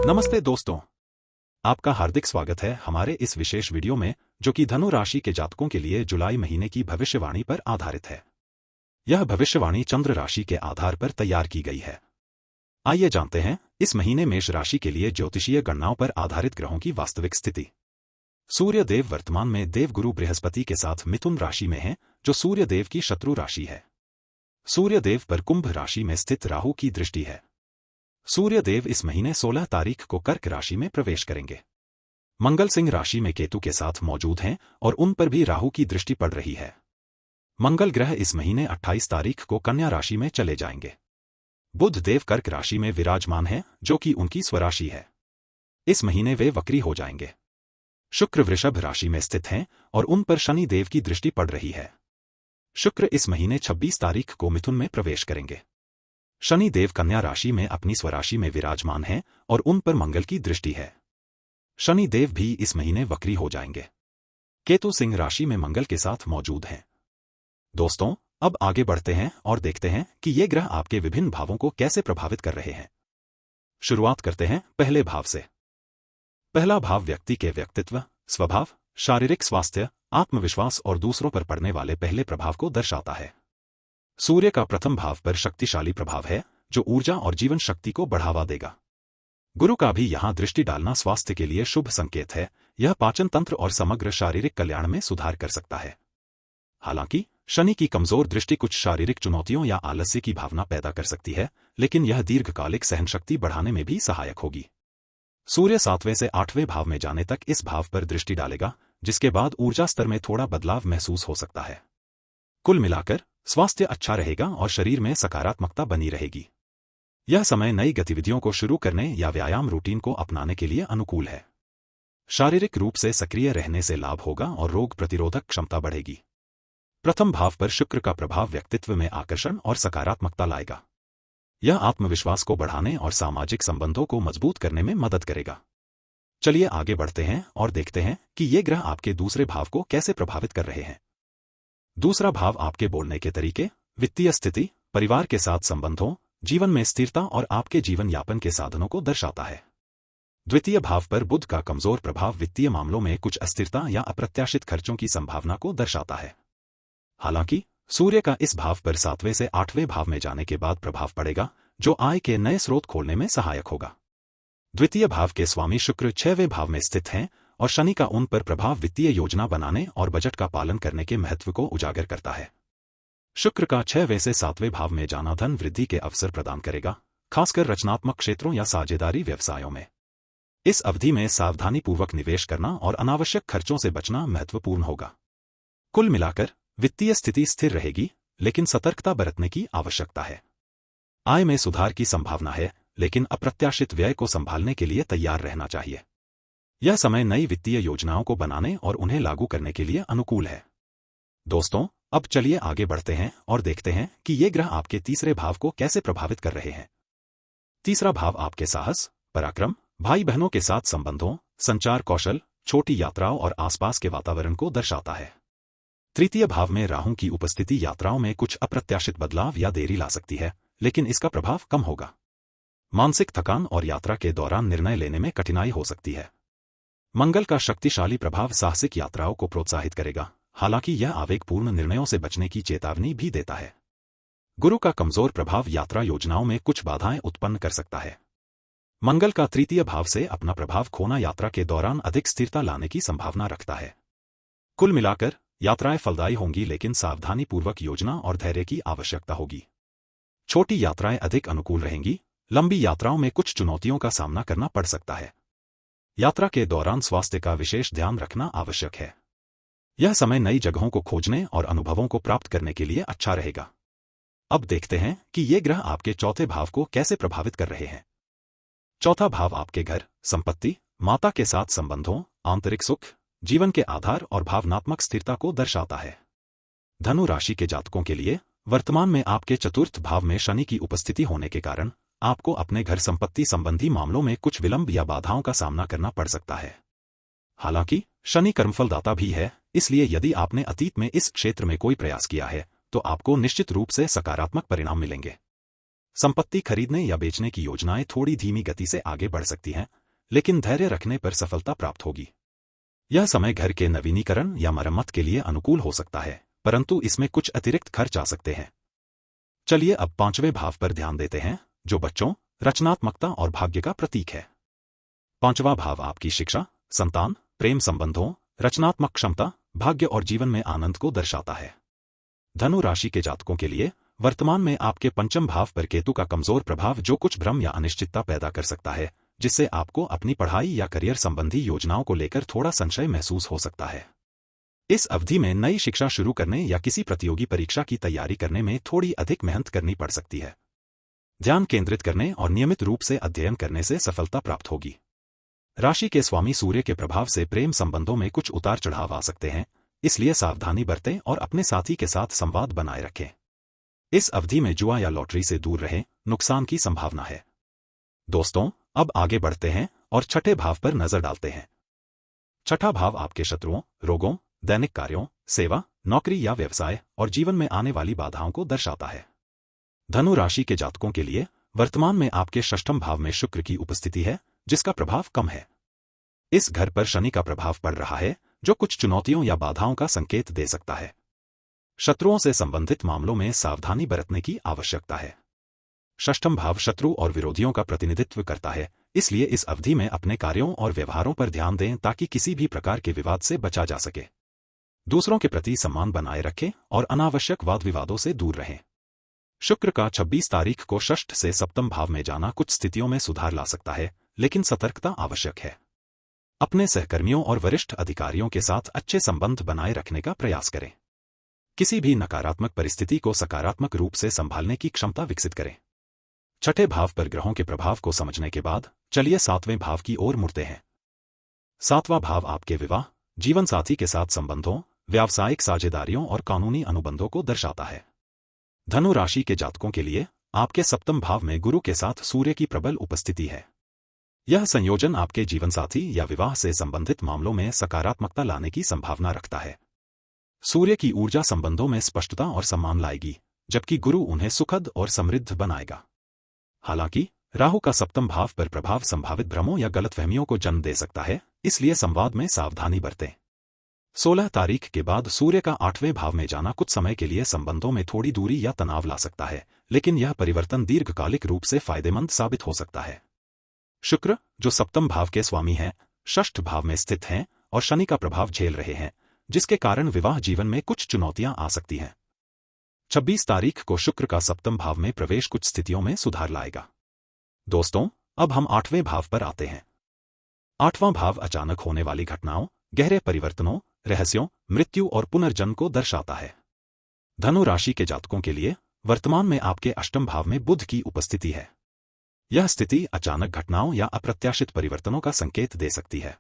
नमस्ते दोस्तों, आपका हार्दिक स्वागत है हमारे इस विशेष वीडियो में, जो कि धनु राशि के जातकों के लिए जुलाई महीने की भविष्यवाणी पर आधारित है। यह भविष्यवाणी चंद्र राशि के आधार पर तैयार की गई है। आइए जानते हैं इस महीने मेष राशि के लिए ज्योतिषीय गणनाओं पर आधारित ग्रहों की वास्तविक स्थिति। सूर्य देव वर्तमान में देवगुरु बृहस्पति के साथ मिथुन राशि में हैं, जो सूर्य देव की शत्रु राशि है। सूर्य देव पर कुंभ राशि में स्थित राहु की दृष्टि है। सूर्य देव इस महीने 16 तारीख को कर्क राशि में प्रवेश करेंगे। मंगल सिंह राशि में केतु के साथ मौजूद हैं और उन पर भी राहु की दृष्टि पड़ रही है। मंगल ग्रह इस महीने 28 तारीख को कन्या राशि में चले जाएंगे। बुध देव कर्क राशि में विराजमान है, जो कि उनकी स्वराशि है। इस महीने वे वक्री हो जाएंगे। शुक्र वृषभ राशि में स्थित हैं और उन पर शनि देव की दृष्टि पड़ रही है। शुक्र इस महीने 26 तारीख को मिथुन में प्रवेश करेंगे। शनि देव कन्या राशि में अपनी स्वराशि में विराजमान हैं और उन पर मंगल की दृष्टि है। शनि देव भी इस महीने वक्री हो जाएंगे। केतु सिंह राशि में मंगल के साथ मौजूद हैं। दोस्तों, अब आगे बढ़ते हैं और देखते हैं कि ये ग्रह आपके विभिन्न भावों को कैसे प्रभावित कर रहे हैं। शुरुआत करते हैं पहले भाव से। पहला भाव व्यक्ति के व्यक्तित्व, स्वभाव, शारीरिक स्वास्थ्य, आत्मविश्वास और दूसरों पर पड़ने वाले पहले प्रभाव को दर्शाता है। सूर्य का प्रथम भाव पर शक्तिशाली प्रभाव है, जो ऊर्जा और जीवन शक्ति को बढ़ावा देगा। गुरु का भी यहां दृष्टि डालना स्वास्थ्य के लिए शुभ संकेत है। यह पाचन तंत्र और समग्र शारीरिक कल्याण में सुधार कर सकता है। हालांकि शनि की कमजोर दृष्टि कुछ शारीरिक चुनौतियों या आलस्य की भावना पैदा कर सकती है, लेकिन यह दीर्घकालिक सहनशक्ति बढ़ाने में भी सहायक होगी। सूर्य 7वें से 8वें भाव में जाने तक इस भाव पर दृष्टि डालेगा, जिसके बाद ऊर्जा स्तर में थोड़ा बदलाव महसूस हो सकता है। कुल मिलाकर स्वास्थ्य अच्छा रहेगा और शरीर में सकारात्मकता बनी रहेगी। यह समय नई गतिविधियों को शुरू करने या व्यायाम रूटीन को अपनाने के लिए अनुकूल है। शारीरिक रूप से सक्रिय रहने से लाभ होगा और रोग प्रतिरोधक क्षमता बढ़ेगी। प्रथम भाव पर शुक्र का प्रभाव व्यक्तित्व में आकर्षण और सकारात्मकता लाएगा। यह आत्मविश्वास को बढ़ाने और सामाजिक संबंधों को मजबूत करने में मदद करेगा। चलिए आगे बढ़ते हैं और देखते हैं कि ये ग्रह आपके दूसरे भाव को कैसे प्रभावित कर रहे हैं। दूसरा भाव आपके बोलने के तरीके, वित्तीय स्थिति, परिवार के साथ संबंधों, जीवन में स्थिरता और आपके जीवन यापन के साधनों को दर्शाता है। द्वितीय भाव पर बुध का कमजोर प्रभाव वित्तीय मामलों में कुछ अस्थिरता या अप्रत्याशित खर्चों की संभावना को दर्शाता है। हालांकि सूर्य का इस भाव पर 7वें से 8वें भाव में जाने के बाद प्रभाव पड़ेगा, जो आय के नए स्रोत खोलने में सहायक होगा। द्वितीय भाव के स्वामी शुक्र 6वें भाव में स्थित हैं और शनि का उन पर प्रभाव वित्तीय योजना बनाने और बजट का पालन करने के महत्व को उजागर करता है। शुक्र का 6वें से 7वें भाव में जाना धन वृद्धि के अवसर प्रदान करेगा, खासकर रचनात्मक क्षेत्रों या साझेदारी व्यवसायों में। इस अवधि में सावधानीपूर्वक निवेश करना और अनावश्यक खर्चों से बचना महत्वपूर्ण होगा। कुल मिलाकर वित्तीय स्थिति स्थिर रहेगी, लेकिन सतर्कता बरतने की आवश्यकता है। आय में सुधार की संभावना है, लेकिन अप्रत्याशित व्यय को संभालने के लिए तैयार रहना चाहिए। यह समय नई वित्तीय योजनाओं को बनाने और उन्हें लागू करने के लिए अनुकूल है। दोस्तों, अब चलिए आगे बढ़ते हैं और देखते हैं कि ये ग्रह आपके तीसरे भाव को कैसे प्रभावित कर रहे हैं। तीसरा भाव आपके साहस, पराक्रम, भाई बहनों के साथ संबंधों, संचार कौशल, छोटी यात्राओं और आसपास के वातावरण को दर्शाता है। तृतीय भाव में राहु की उपस्थिति यात्राओं में कुछ अप्रत्याशित बदलाव या देरी ला सकती है, लेकिन इसका प्रभाव कम होगा। मानसिक थकान और यात्रा के दौरान निर्णय लेने में कठिनाई हो सकती है। मंगल का शक्तिशाली प्रभाव साहसिक यात्राओं को प्रोत्साहित करेगा, हालांकि यह आवेगपूर्ण निर्णयों से बचने की चेतावनी भी देता है। गुरु का कमजोर प्रभाव यात्रा योजनाओं में कुछ बाधाएं उत्पन्न कर सकता है। मंगल का तृतीय भाव से अपना प्रभाव खोना यात्रा के दौरान अधिक स्थिरता लाने की संभावना रखता है। कुल मिलाकर यात्राएं फलदायी होंगी, लेकिन सावधानीपूर्वक योजना और धैर्य की आवश्यकता होगी। छोटी यात्राएं अधिक अनुकूल रहेंगी, लंबी यात्राओं में कुछ चुनौतियों का सामना करना पड़ सकता है। यात्रा के दौरान स्वास्थ्य का विशेष ध्यान रखना आवश्यक है। यह समय नई जगहों को खोजने और अनुभवों को प्राप्त करने के लिए अच्छा रहेगा। अब देखते हैं कि ये ग्रह आपके चौथे भाव को कैसे प्रभावित कर रहे हैं। चौथा भाव आपके घर, संपत्ति, माता के साथ संबंधों, आंतरिक सुख, जीवन के आधार और भावनात्मक स्थिरता को दर्शाता है। धनु राशि के जातकों के लिए वर्तमान में आपके चतुर्थ भाव में शनि की उपस्थिति होने के कारण आपको अपने घर संपत्ति संबंधी मामलों में कुछ विलंब या बाधाओं का सामना करना पड़ सकता है। हालांकि शनि कर्मफलदाता भी है, इसलिए यदि आपने अतीत में इस क्षेत्र में कोई प्रयास किया है तो आपको निश्चित रूप से सकारात्मक परिणाम मिलेंगे। संपत्ति खरीदने या बेचने की योजनाएं थोड़ी धीमी गति से आगे बढ़ सकती हैं, लेकिन धैर्य रखने पर सफलता प्राप्त होगी। यह समय घर के नवीनीकरण या मरम्मत के लिए अनुकूल हो सकता है, परंतु इसमें कुछ अतिरिक्त खर्च आ सकते हैं। चलिए अब 5वें भाव पर ध्यान देते हैं, जो बच्चों, रचनात्मकता और भाग्य का प्रतीक है। 5वां भाव आपकी शिक्षा, संतान, प्रेम संबंधों, रचनात्मक क्षमता, भाग्य और जीवन में आनंद को दर्शाता है। धनु राशि के जातकों के लिए वर्तमान में आपके 5वें भाव पर केतु का कमजोर प्रभाव जो कुछ भ्रम या अनिश्चितता पैदा कर सकता है, जिससे आपको अपनी पढ़ाई या करियर संबंधी योजनाओं को लेकर थोड़ा संशय महसूस हो सकता है। इस अवधि में नई शिक्षा शुरू करने या किसी प्रतियोगी परीक्षा की तैयारी करने में थोड़ी अधिक मेहनत करनी पड़ सकती है। ध्यान केंद्रित करने और नियमित रूप से अध्ययन करने से सफलता प्राप्त होगी। राशि के स्वामी सूर्य के प्रभाव से प्रेम संबंधों में कुछ उतार चढ़ाव आ सकते हैं, इसलिए सावधानी बरतें और अपने साथी के साथ संवाद बनाए रखें। इस अवधि में जुआ या लॉटरी से दूर रहें, नुकसान की संभावना है। दोस्तों, अब आगे बढ़ते हैं और छठे भाव पर नजर डालते हैं। छठा भाव आपके शत्रुओं, रोगों, दैनिक कार्यों, सेवा, नौकरी या व्यवसाय और जीवन में आने वाली बाधाओं को दर्शाता है। धनु राशि के जातकों के लिए वर्तमान में आपके षष्ठम भाव में शुक्र की उपस्थिति है, जिसका प्रभाव कम है। इस घर पर शनि का प्रभाव पड़ रहा है, जो कुछ चुनौतियों या बाधाओं का संकेत दे सकता है। शत्रुओं से संबंधित मामलों में सावधानी बरतने की आवश्यकता है। षष्ठम भाव शत्रु और विरोधियों का प्रतिनिधित्व करता है, इसलिए इस अवधि में अपने कार्यों और व्यवहारों पर ध्यान दें ताकि किसी भी प्रकार के विवाद से बचा जा सके। दूसरों के प्रति सम्मान बनाए रखें और अनावश्यक वाद विवादों से दूर रहें। शुक्र का 26 तारीख को षष्ठ से सप्तम भाव में जाना कुछ स्थितियों में सुधार ला सकता है, लेकिन सतर्कता आवश्यक है। अपने सहकर्मियों और वरिष्ठ अधिकारियों के साथ अच्छे संबंध बनाए रखने का प्रयास करें। किसी भी नकारात्मक परिस्थिति को सकारात्मक रूप से संभालने की क्षमता विकसित करें। छठे भाव पर ग्रहों के प्रभाव को समझने के बाद चलिए 7वें भाव की ओर मुड़ते हैं। 7वां भाव आपके विवाह, जीवन साथी के साथ संबंधों, व्यावसायिक साझेदारियों और कानूनी अनुबंधों को दर्शाता है। धनु राशि के जातकों के लिए आपके सप्तम भाव में गुरु के साथ सूर्य की प्रबल उपस्थिति है। यह संयोजन आपके जीवनसाथी या विवाह से संबंधित मामलों में सकारात्मकता लाने की संभावना रखता है। सूर्य की ऊर्जा संबंधों में स्पष्टता और सम्मान लाएगी, जबकि गुरु उन्हें सुखद और समृद्ध बनाएगा। हालांकि राहु का सप्तम भाव पर प्रभाव संभावित भ्रमों या गलतफहमियों को जन्म दे सकता है, इसलिए संवाद में सावधानी बरतें। 16 तारीख के बाद सूर्य का 8वें भाव में जाना कुछ समय के लिए संबंधों में थोड़ी दूरी या तनाव ला सकता है, लेकिन यह परिवर्तन दीर्घकालिक रूप से फायदेमंद साबित हो सकता है। शुक्र, जो सप्तम भाव के स्वामी हैं, षष्ठ भाव में स्थित हैं और शनि का प्रभाव झेल रहे हैं, जिसके कारण विवाह जीवन में कुछ चुनौतियां आ सकती हैं। 26 तारीख को शुक्र का सप्तम भाव में प्रवेश कुछ स्थितियों में सुधार लाएगा। दोस्तों, अब हम 8वें भाव पर आते हैं। 8वां भाव अचानक होने वाली घटनाओं, गहरे परिवर्तनों, रहस्यों, मृत्यु और पुनर्जन्म को दर्शाता है। धनु राशि के जातकों के लिए वर्तमान में आपके अष्टम भाव में बुध की उपस्थिति है। यह स्थिति अचानक घटनाओं या अप्रत्याशित परिवर्तनों का संकेत दे सकती है।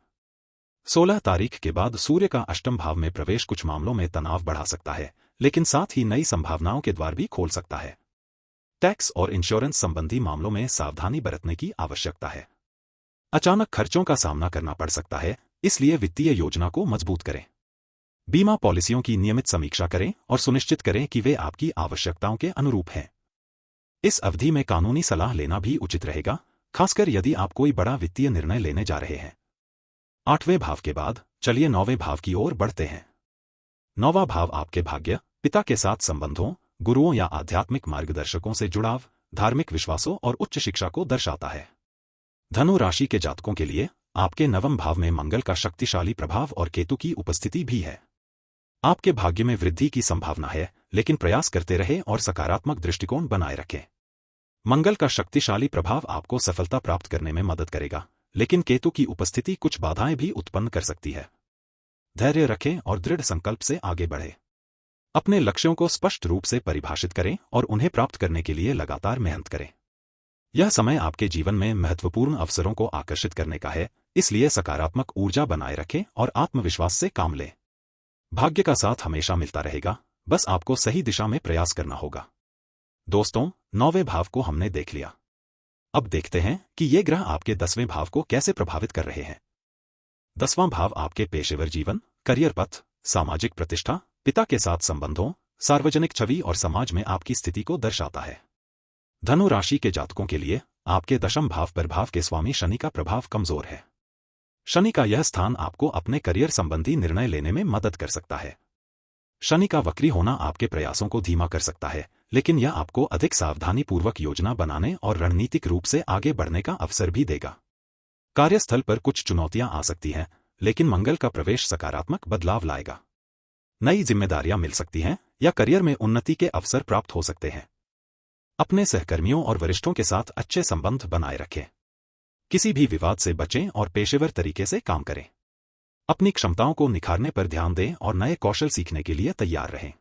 16 तारीख के बाद सूर्य का अष्टम भाव में प्रवेश कुछ मामलों में तनाव बढ़ा सकता है, लेकिन साथ ही नई संभावनाओं के द्वार भी खोल सकता है। टैक्स और इंश्योरेंस संबंधी मामलों में सावधानी बरतने की आवश्यकता है। अचानक खर्चों का सामना करना पड़ सकता है, इसलिए वित्तीय योजना को मजबूत करें। बीमा पॉलिसियों की नियमित समीक्षा करें और सुनिश्चित करें कि वे आपकी आवश्यकताओं के अनुरूप हैं। इस अवधि में कानूनी सलाह लेना भी उचित रहेगा, खासकर यदि आप कोई बड़ा वित्तीय निर्णय लेने जा रहे हैं। 8वें भाव के बाद चलिए 9वें भाव की ओर बढ़ते हैं। 9वां भाव आपके भाग्य, पिता के साथ संबंधों, गुरुओं या आध्यात्मिक मार्गदर्शकों से जुड़ाव, धार्मिक विश्वासों और उच्च शिक्षा को दर्शाता है। धनु राशि के जातकों के लिए आपके 9वें भाव में मंगल का शक्तिशाली प्रभाव और केतु की उपस्थिति भी है। आपके भाग्य में वृद्धि की संभावना है, लेकिन प्रयास करते रहें और सकारात्मक दृष्टिकोण बनाए रखें। मंगल का शक्तिशाली प्रभाव आपको सफलता प्राप्त करने में मदद करेगा, लेकिन केतु की उपस्थिति कुछ बाधाएं भी उत्पन्न कर सकती है। धैर्य रखें और दृढ़ संकल्प से आगे बढ़ें। अपने लक्ष्यों को स्पष्ट रूप से परिभाषित करें और उन्हें प्राप्त करने के लिए लगातार मेहनत करें। यह समय आपके जीवन में महत्वपूर्ण अवसरों को आकर्षित करने का है, इसलिए सकारात्मक ऊर्जा बनाए रखें और आत्मविश्वास से काम लें। भाग्य का साथ हमेशा मिलता रहेगा, बस आपको सही दिशा में प्रयास करना होगा। दोस्तों, 9वें भाव को हमने देख लिया। अब देखते हैं कि ये ग्रह आपके 10वें भाव को कैसे प्रभावित कर रहे हैं। 10वां भाव आपके पेशेवर जीवन, करियर पथ, सामाजिक प्रतिष्ठा, पिता के साथ संबंधों, सार्वजनिक छवि और समाज में आपकी स्थिति को दर्शाता है। धनु राशि के जातकों के लिए आपके दशम भाव पर भाव के स्वामी शनि का प्रभाव कमजोर है। शनि का यह स्थान आपको अपने करियर संबंधी निर्णय लेने में मदद कर सकता है। शनि का वक्री होना आपके प्रयासों को धीमा कर सकता है, लेकिन यह आपको अधिक सावधानीपूर्वक योजना बनाने और रणनीतिक रूप से आगे बढ़ने का अवसर भी देगा। कार्यस्थल पर कुछ चुनौतियां आ सकती हैं, लेकिन मंगल का प्रवेश सकारात्मक बदलाव लाएगा। नई जिम्मेदारियां मिल सकती हैं या करियर में उन्नति के अवसर प्राप्त हो सकते हैं। अपने सहकर्मियों और वरिष्ठों के साथ अच्छे संबंध बनाए रखें। किसी भी विवाद से बचें और पेशेवर तरीके से काम करें। अपनी क्षमताओं को निखारने पर ध्यान दें और नए कौशल सीखने के लिए तैयार रहें।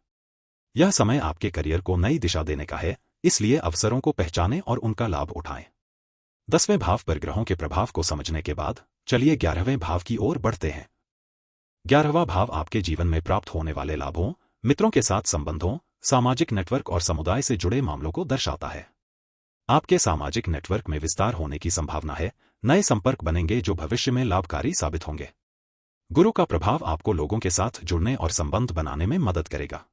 यह समय आपके करियर को नई दिशा देने का है, इसलिए अवसरों को पहचानें और उनका लाभ उठाएं। 10वें भाव पर ग्रहों के प्रभाव को समझने के बाद चलिए 11वें भाव की ओर बढ़ते हैं। 11वां भाव आपके जीवन में प्राप्त होने वाले लाभों, मित्रों के साथ संबंधों, सामाजिक नेटवर्क और समुदाय से जुड़े मामलों को दर्शाता है। आपके सामाजिक नेटवर्क में विस्तार होने की संभावना है। नए संपर्क बनेंगे जो भविष्य में लाभकारी साबित होंगे। गुरु का प्रभाव आपको लोगों के साथ जुड़ने और संबंध बनाने में मदद करेगा।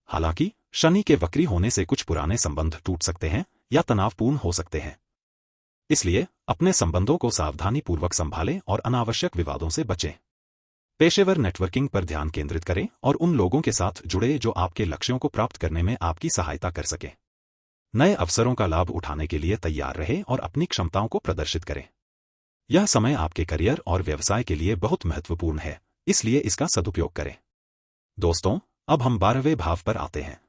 हालांकि शनि के वक्री होने से कुछ पुराने संबंध टूट सकते हैं या तनावपूर्ण हो सकते हैं। इसलिए अपने संबंधों को सावधानीपूर्वक संभालें और अनावश्यक विवादों से बचें। पेशेवर नेटवर्किंग पर ध्यान केंद्रित करें और उन लोगों के साथ जुड़े जो आपके लक्ष्यों को प्राप्त करने में आपकी सहायता कर सकें। नए अवसरों का लाभ उठाने के लिए तैयार रहें और अपनी क्षमताओं को प्रदर्शित करें। यह समय आपके करियर और व्यवसाय के लिए बहुत महत्वपूर्ण है, इसलिए इसका सदुपयोग करें। दोस्तों, अब हम 12वें भाव पर आते हैं।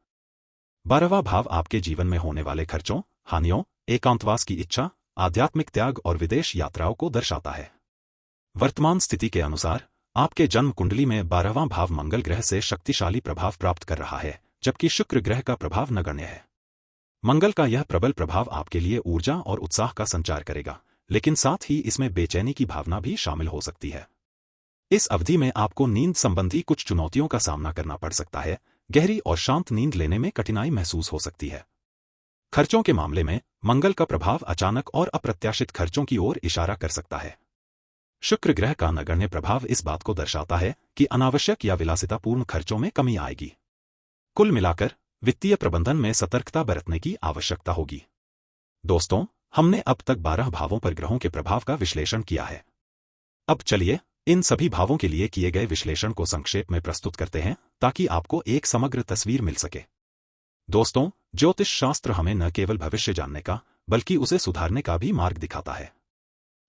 12वां भाव आपके जीवन में होने वाले खर्चों, हानियों, एकांतवास की इच्छा, आध्यात्मिक त्याग और विदेश यात्राओं को दर्शाता है। वर्तमान स्थिति के अनुसार आपके जन्म कुंडली में 12वां भाव मंगल ग्रह से शक्तिशाली प्रभाव प्राप्त कर रहा है, जबकि शुक्र ग्रह का प्रभाव नगण्य है। मंगल का यह प्रबल प्रभाव आपके लिए ऊर्जा और उत्साह का संचार करेगा, लेकिन साथ ही इसमें बेचैनी की भावना भी शामिल हो सकती है। इस अवधि में आपको नींद संबंधी कुछ चुनौतियों का सामना करना पड़ सकता है। गहरी और शांत नींद लेने में कठिनाई महसूस हो सकती है। खर्चों के मामले में मंगल का प्रभाव अचानक और अप्रत्याशित खर्चों की ओर इशारा कर सकता है। शुक्र ग्रह का नगण्य प्रभाव इस बात को दर्शाता है कि अनावश्यक या विलासितापूर्ण खर्चों में कमी आएगी। कुल मिलाकर वित्तीय प्रबंधन में सतर्कता बरतने की आवश्यकता होगी। दोस्तों, हमने अब तक 12 भावों पर ग्रहों के प्रभाव का विश्लेषण किया है। अब चलिए इन सभी भावों के लिए किए गए विश्लेषण को संक्षेप में प्रस्तुत करते हैं, ताकि आपको एक समग्र तस्वीर मिल सके। दोस्तों, ज्योतिष शास्त्र हमें न केवल भविष्य जानने का, बल्कि उसे सुधारने का भी मार्ग दिखाता है।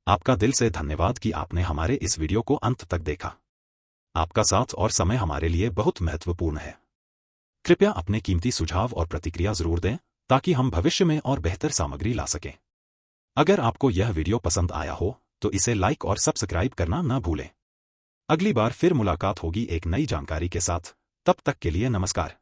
आपका दिल से धन्यवाद कि आपने हमारे इस वीडियो को अंत तक देखा। आपका साथ और समय हमारे लिए बहुत महत्वपूर्ण है। कृपया अपने कीमती सुझाव और प्रतिक्रिया जरूर दें, ताकि हम भविष्य में और बेहतर सामग्री ला सकें। अगर आपको यह वीडियो पसंद आया हो तो इसे लाइक और सब्सक्राइब करना न भूलें। अगली बार फिर मुलाकात होगी एक नई जानकारी के साथ। तब तक के लिए नमस्कार।